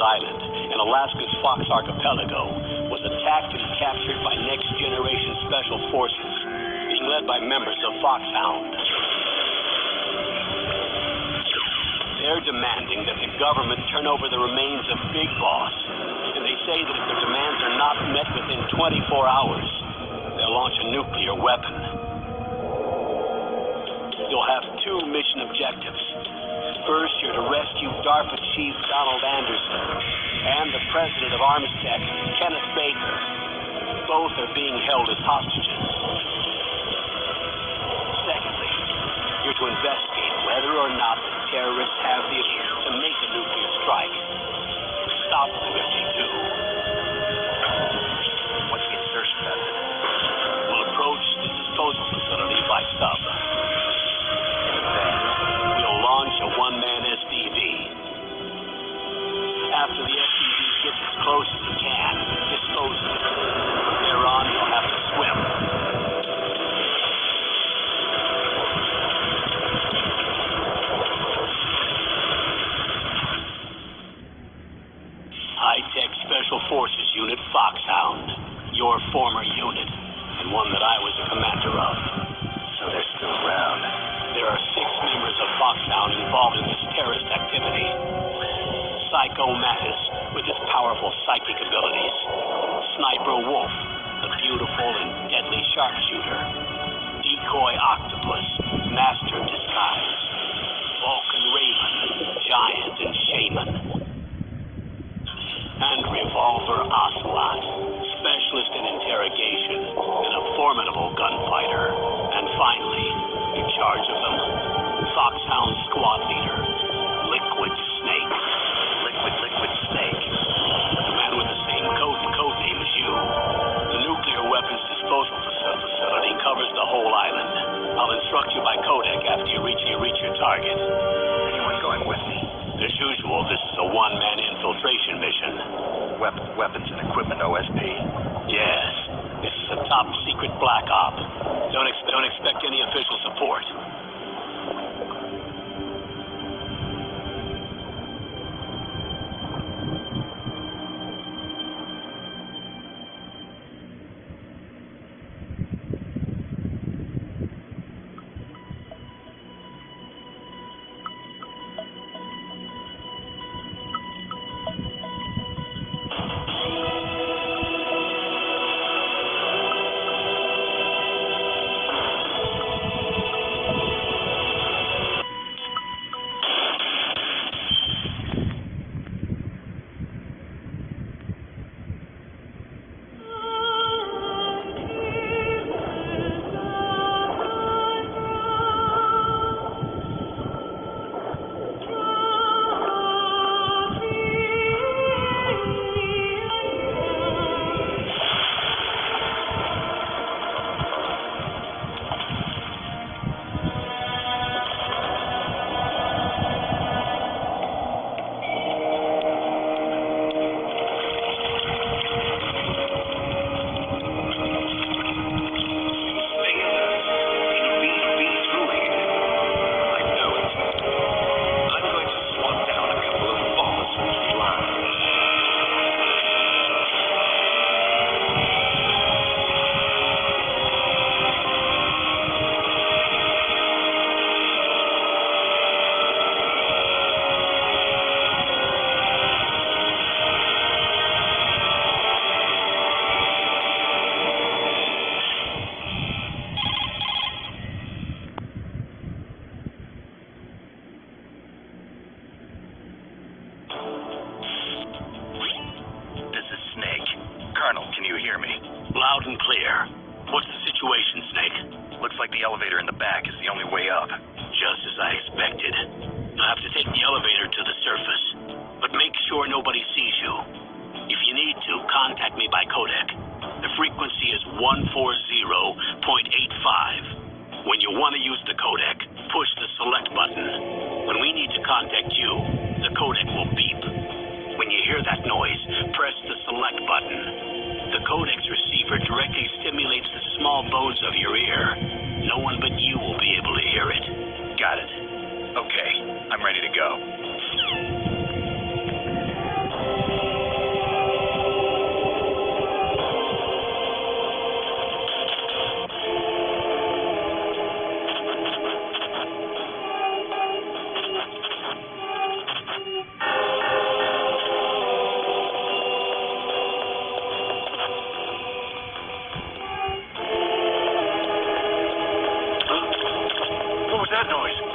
Island in Alaska's Fox Archipelago was attacked and captured by next-generation special forces being led by members of Foxhound. They're demanding that the government turn over the remains of Big Boss, and they say that if their demands are not met within 24 hours, they'll launch a nuclear weapon. You'll have two mission objectives. First, you're to rescue DARPA Chief Donald Anderson and the president of Armstech, Kenneth Baker. Both are being held as hostages. Secondly, you're to investigate whether or not the terrorists have the ability to make a nuclear strike. Stop them if they do. What's the insertion method? We'll approach the disposal facility by sub. We'll launch a one-man SPV. After the SPV gets as close as it can, dispose of it. From there on, you'll have to swim. High-Tech Special Forces Unit Foxhound, your former unit, and one that I was a commander of. So they're still around. There are 6 members of Foxhound involved in this terrorist activity. Psycho Mattis, with his powerful psychic abilities. Sniper Wolf, the beautiful and deadly sharpshooter. Decoy Octopus, master of disguise. Vulcan Raven, giant and shaman. And Revolver Ocelot, specialist in interrogation and a formidable gunfighter. And finally, in charge of them, Foxhound squad leader, Liquid Snake. Liquid Snake. The man with the same code name as you. The nuclear weapons disposal facility covers the whole island. I'll instruct you by codec after you reach your target. Anyone going with me? As usual, this is a one-man infiltration mission. Weapons and equipment OSP? Yes. This is a top-secret black op. Don't expect any official support. Loud and clear. What's the situation, Snake? Looks like the elevator in the back is the only way up. Just as I expected. You'll have to take the elevator to the surface. But make sure nobody sees you. If you need to, contact me by codec. The frequency is 140.85. When you want to use the codec, push the select button. When we need to contact you, the codec will beep. When you hear that noise, press the select button. The codec's receiver directly stimulates the small bones of your ear. No one but you will be able to hear it. Got it. Okay, I'm ready to go. noise.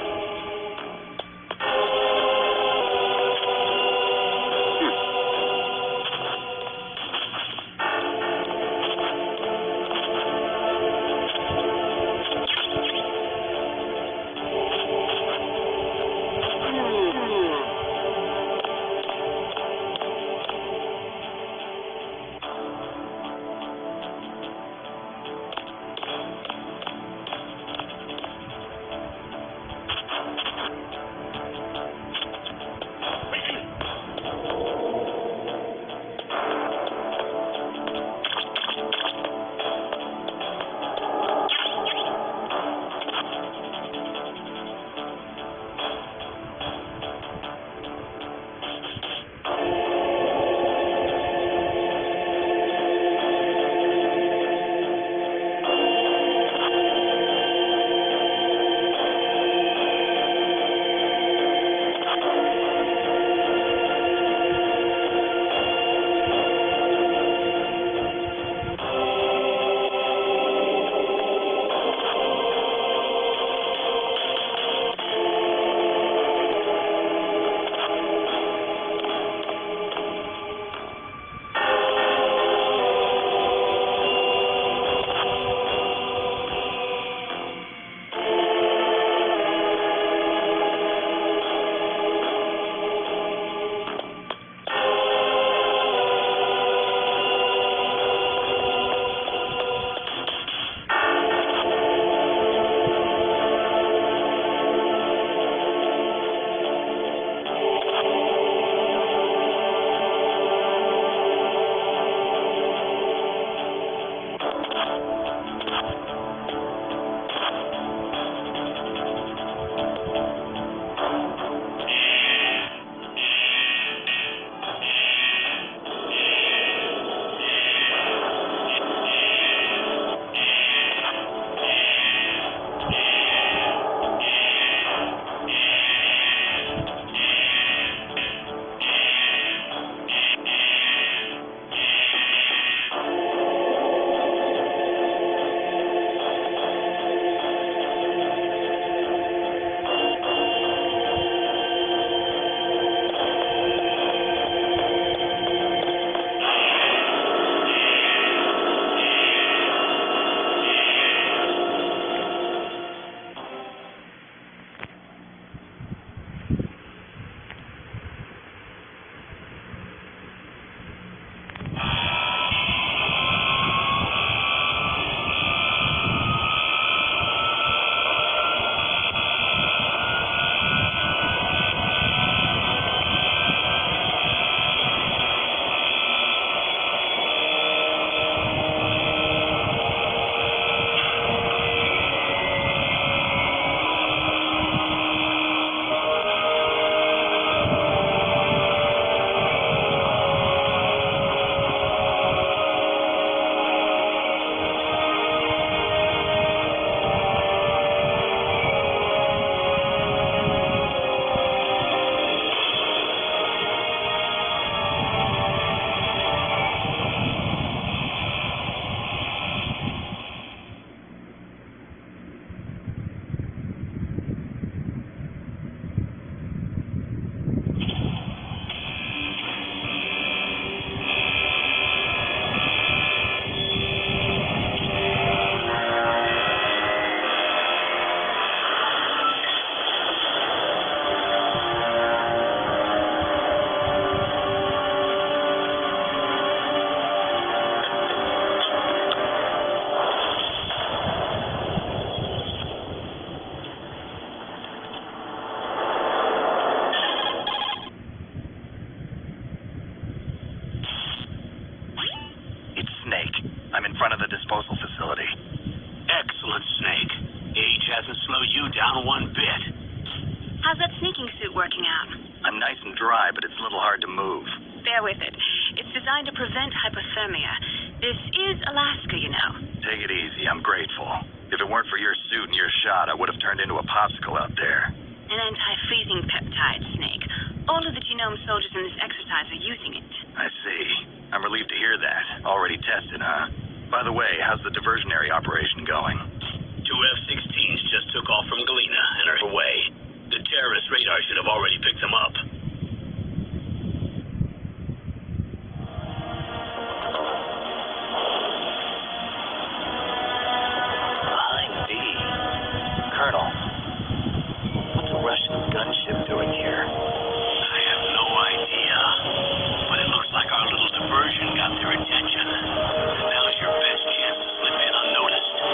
down one bit. How's that sneaking suit working out? I'm nice and dry, but it's a little hard to move. Bear with it. It's designed to prevent hypothermia. This is Alaska, you know. Take it easy. I'm grateful. If it weren't for your suit and your shot, I would have turned into a popsicle out there. An anti-freezing peptide, Snake. All of the genome soldiers in this exercise are using it. I see. I'm relieved to hear that. Already tested, huh? By the way, how's the diversionary operation going? 2 F-16s just took off from Galena and are away. The terrorist radar should have already picked them up. Behind B. Colonel, what's a Russian gunship doing here? I have no idea. But it looks like our little diversion got their attention. Now's your best chance to slip in unnoticed.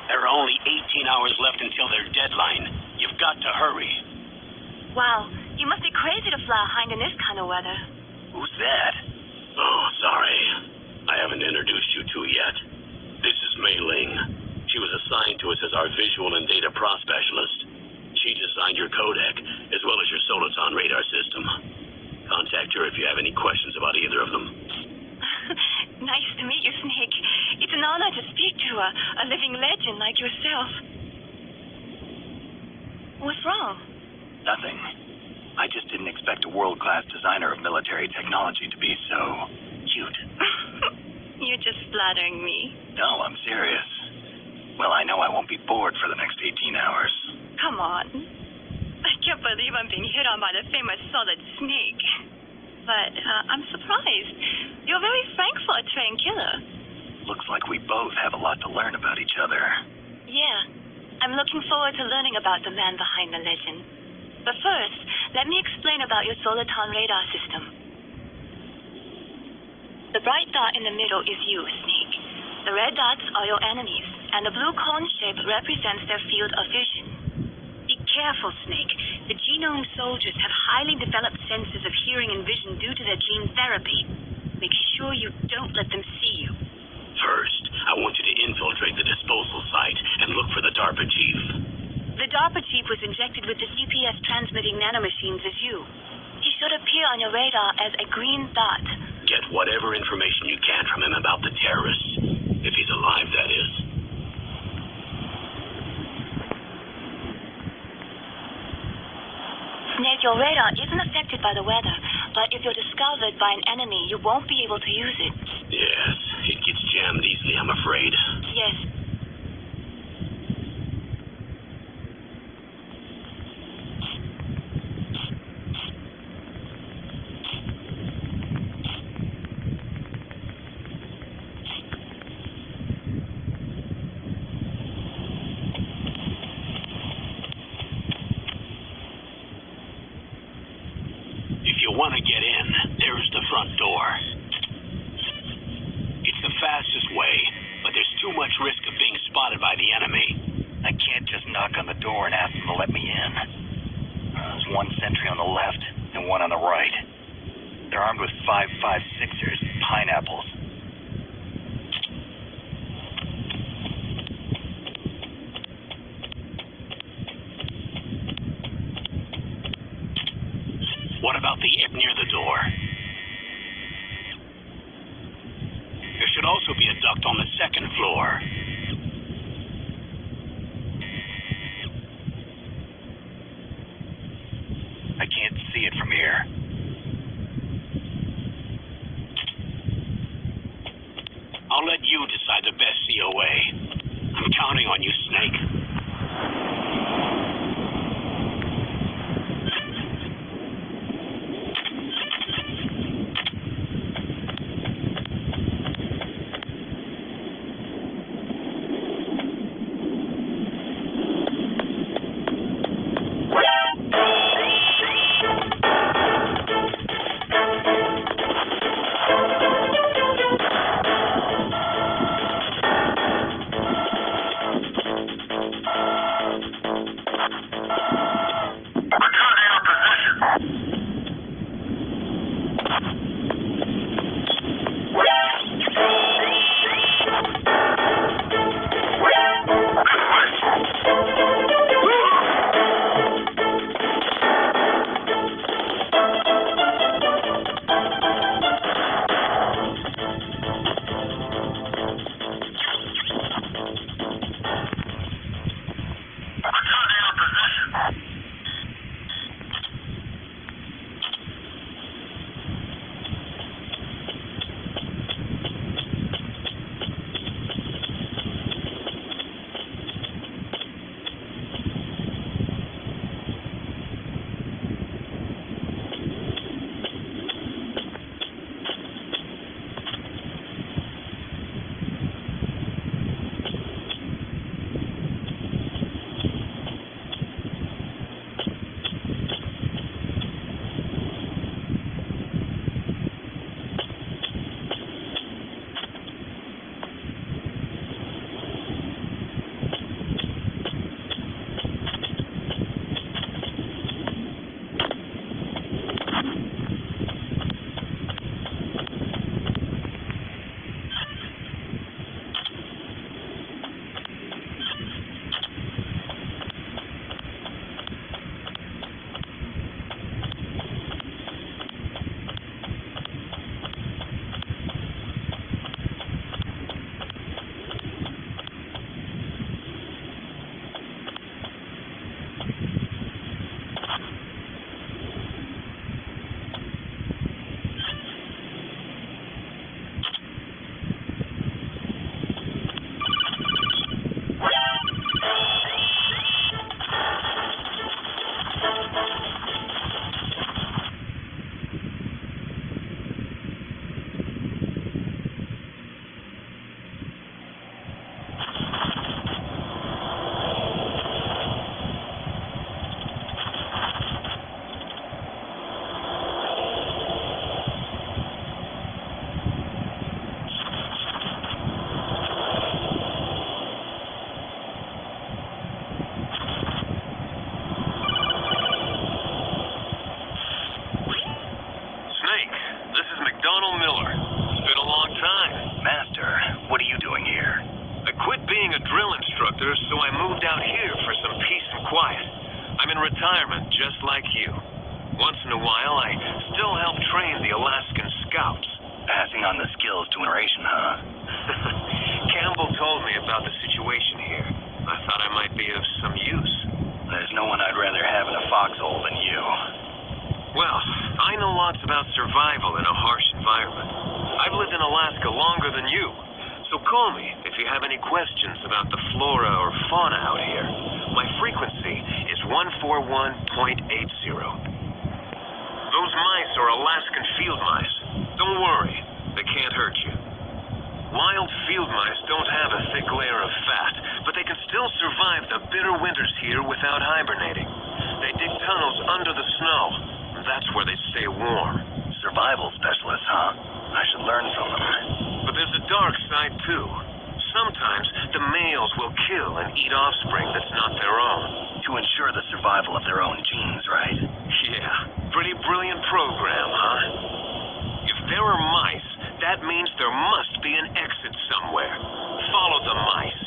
There are only 18 hours left until their deadline. You've got to hurry. Wow, you must be crazy to fly hind in this kind of weather. Who's that? Oh, sorry. I haven't introduced you to yet. This is Mei Ling. She was assigned to us as our visual and data pro specialist. She designed your codec, as well as your Soliton radar system. Contact her if you have any questions about either of them. Nice to meet you, Snake. It's an honor to speak to a living legend like yourself. What's wrong? Nothing. I just didn't expect a world-class designer of military technology to be so cute. You're just flattering me. No, I'm serious. Well, I know I won't be bored for the next 18 hours. Come on. I can't believe I'm being hit on by the famous Solid Snake. But I'm surprised. You're very frank for a trained killer. Looks like we both have a lot to learn about each other. Yeah. I'm looking forward to learning about the man behind the legend. But first, let me explain about your Soliton radar system. The bright dot in the middle is you, Snake. The red dots are your enemies, and the blue cone shape represents their field of vision. Be careful, Snake. The genome soldiers have highly developed senses of hearing and vision due to their gene therapy. Make sure you don't let them see you. First, I want you to infiltrate the disposal site and look for the DARPA chief. The DARPA chief was injected with the CPS transmitting nanomachines as you. He should appear on your radar as a green dot. Get whatever information you can from him about the terrorists. If he's alive, that is. Snake, your radar isn't affected by the weather, but if you're discovered by an enemy, you won't be able to use it. Yes, it gets jammed easily, I'm afraid. Yes. If you want to get in, there's the front door. It's the fastest way, but there's too much risk of being spotted by the enemy. I can't just knock on the door and ask them to let me in. There's one sentry on the left and one on the right. They're armed with 5.56ers, pineapples. What about the ip near the door? There should also be a duct on the second floor. I can't see it from here. I'll let you decide the best COA. I'm counting on you, Snake. out here for some peace and quiet. I'm in retirement, just like you. Once in a while, I still help train the Alaskan Scouts. Passing on the skills to a generation, huh? Campbell told me about the situation here. I thought I might be of some use. There's no one I'd rather have in a foxhole than you. Well, I know lots about survival in a harsh environment. I've lived in Alaska longer than you, so call me if you have any questions about the flora or fauna out here. My frequency is 141.80. Those mice are Alaskan field mice. Don't worry, they can't hurt you. Wild field mice don't have a thick layer of fat, but they can still survive the bitter winters here without hibernating. They dig tunnels under the snow. That's where they stay warm. Survival specialists, huh? I should learn from them. But there's a dark side, too. Sometimes the males will kill and eat offspring that's not their own. To ensure the survival of their own genes, right? Yeah, pretty brilliant program, huh? If there are mice, that means there must be an exit somewhere. Follow the mice.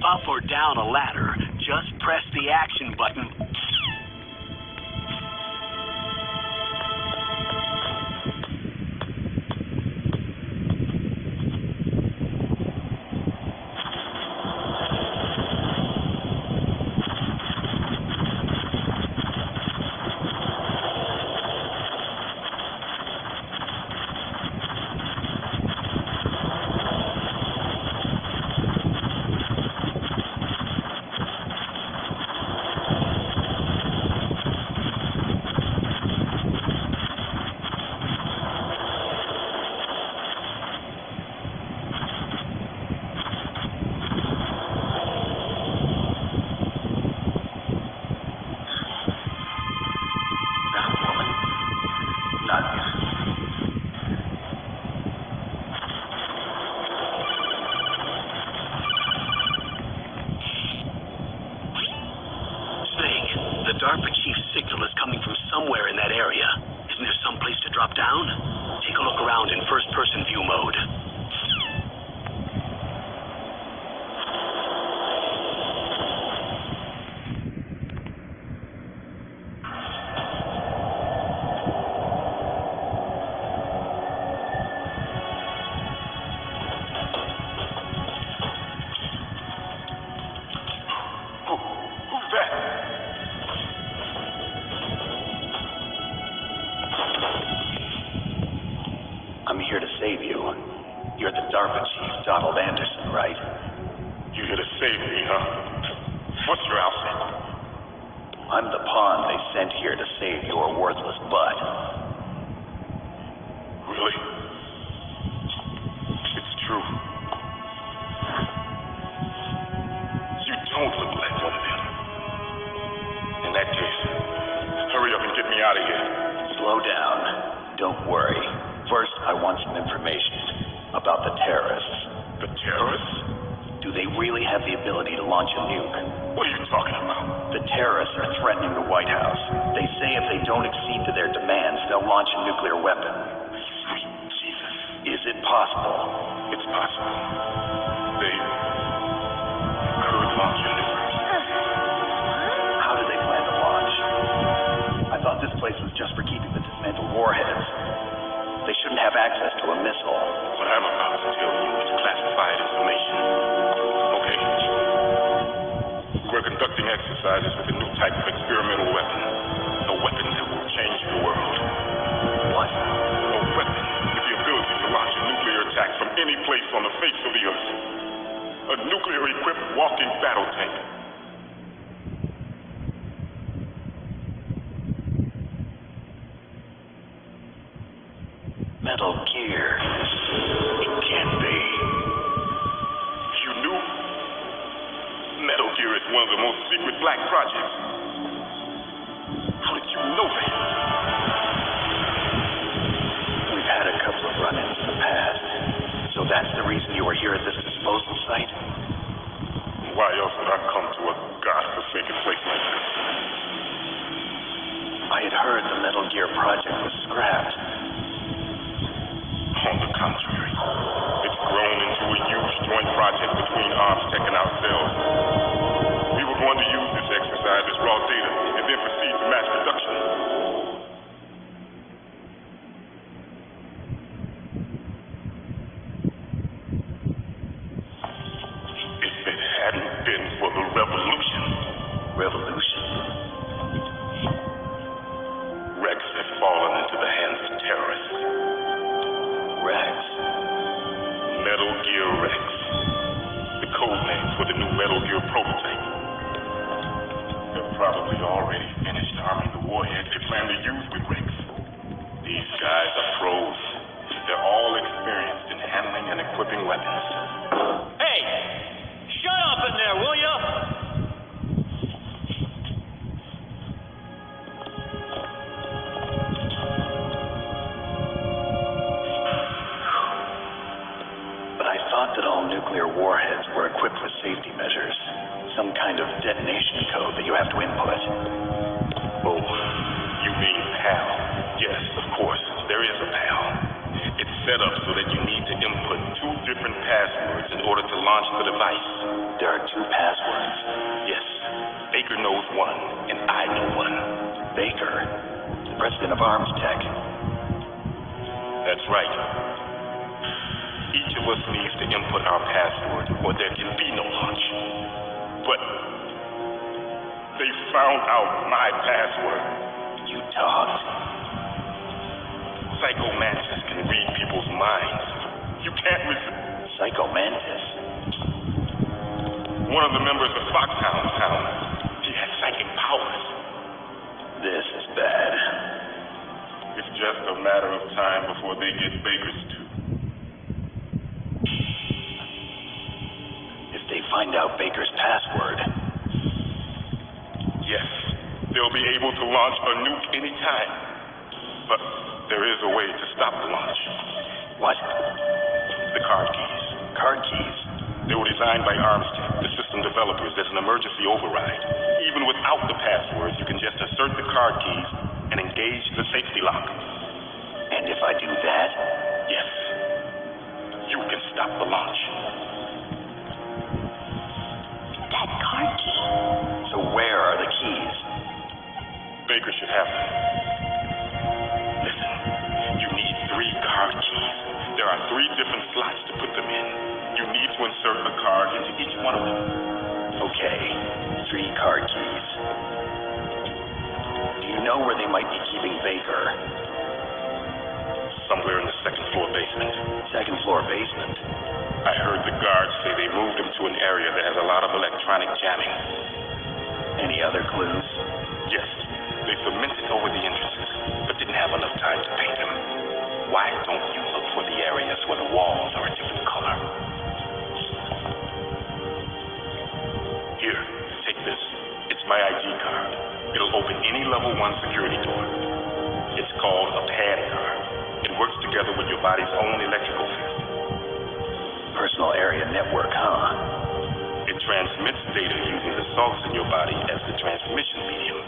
Up or down a ladder, just press the action button. DARPA chief's signal is coming from somewhere in that area. Isn't there Someplace to drop down? Take a look around in first-person view mode. Even without the passwords, you can just assert the card keys and engage the safety lock. And if I do that? Yes. You can stop the launch. That card key. So where are the keys? Baker should have them. Listen, you need 3 card keys. There are 3 different slots to put them in. You need to insert a card into each one of them. Okay, 3 card keys. Do you know where they might be keeping Baker? Somewhere in the 2nd floor basement. 2nd floor basement? I heard the guards say they moved him to an area that has a lot of electronic jamming. Any other clues? Yes, they cemented over the entrances, but didn't have enough time to paint them. Why don't you look for the areas where the walls are a different color? Here, take this. It's my ID card. It'll open any level 1 security door. It's called a pad card. It works together with your body's own electrical field. Personal area network, huh? It transmits data using the salts in your body as the transmission medium.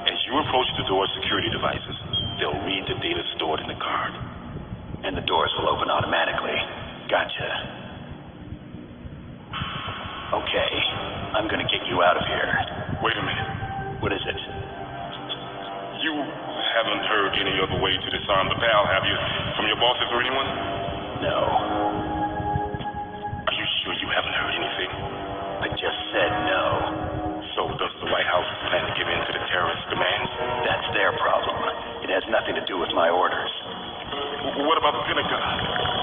As you approach the door's security devices, they'll read the data stored in the card. And the doors will open automatically. Gotcha. Okay, I'm gonna get you out of here. Wait a minute. What is it? You haven't heard any other way to disarm the PAL, have you? From your bosses or anyone? No. Are you sure you haven't heard anything? I just said no. So does the White House plan to give in to the terrorist demands? That's their problem. It has nothing to do with my orders. What about the Pentagon?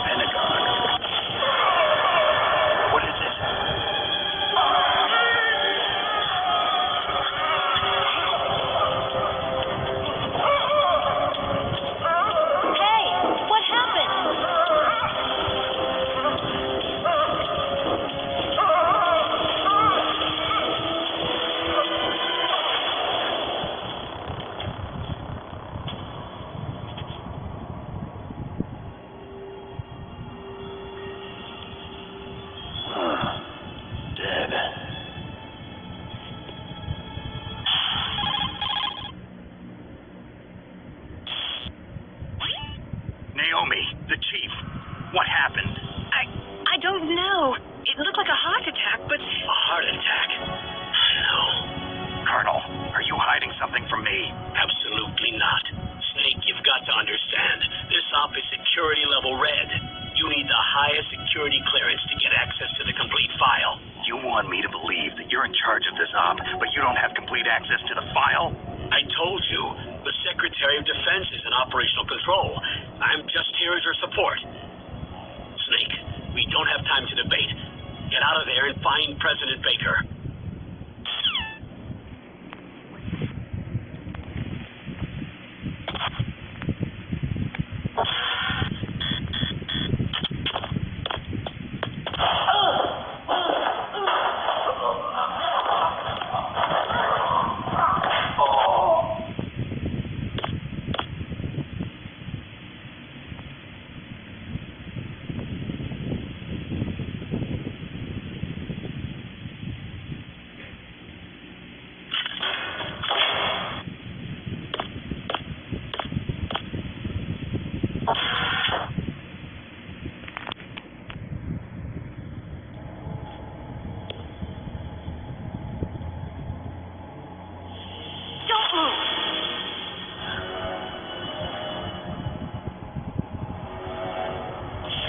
Pentagon? What is it? Hey, what happened? Dead. Naomi, the chief. What happened? I don't know. It looked like a heart attack, but... A heart attack? No. Colonel, are you hiding something from me? Absolutely not. Snake, you've got to understand. This op is security level red. You need the highest security clearance to get access to the complete file. You want me to believe that you're in charge of this op, but you don't have complete access to the file? I told you, the Secretary of Defense is in operational control. I'm just here as your support. Snake, we don't have time to debate. Get out of there and find President Baker.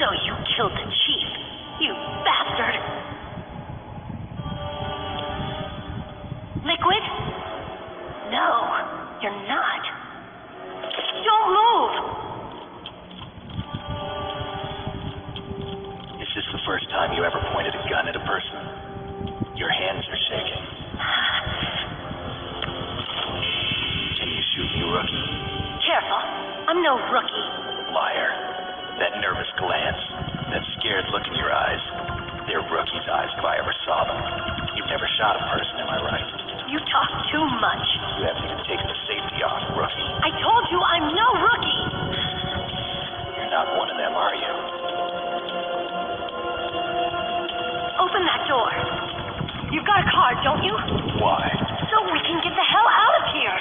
So you killed the chief, you bastard! Liquid? No, you're not. Don't move! Is this the first time you ever pointed a gun at a person? Your hands are shaking. Can you shoot me, rookie? Careful, I'm no rookie. Liar. That nervous glance, that scared look in your eyes, they're rookie's eyes if I ever saw them. You've never shot a person, am I right? You talk too much. You haven't even taken the safety off, rookie. I told you I'm no rookie! You're not one of them, are you? Open that door. You've got a card, don't you? Why? So we can get the hell out of here.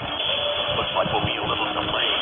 Looks like we'll be a little delayed.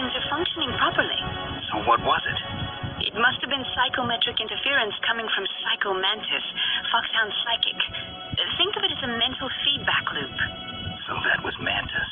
systems are functioning properly. So what was it? It must have been psychometric interference coming from Psycho Mantis, Foxhound Psychic. Think of it as a mental feedback loop. So that was Mantis.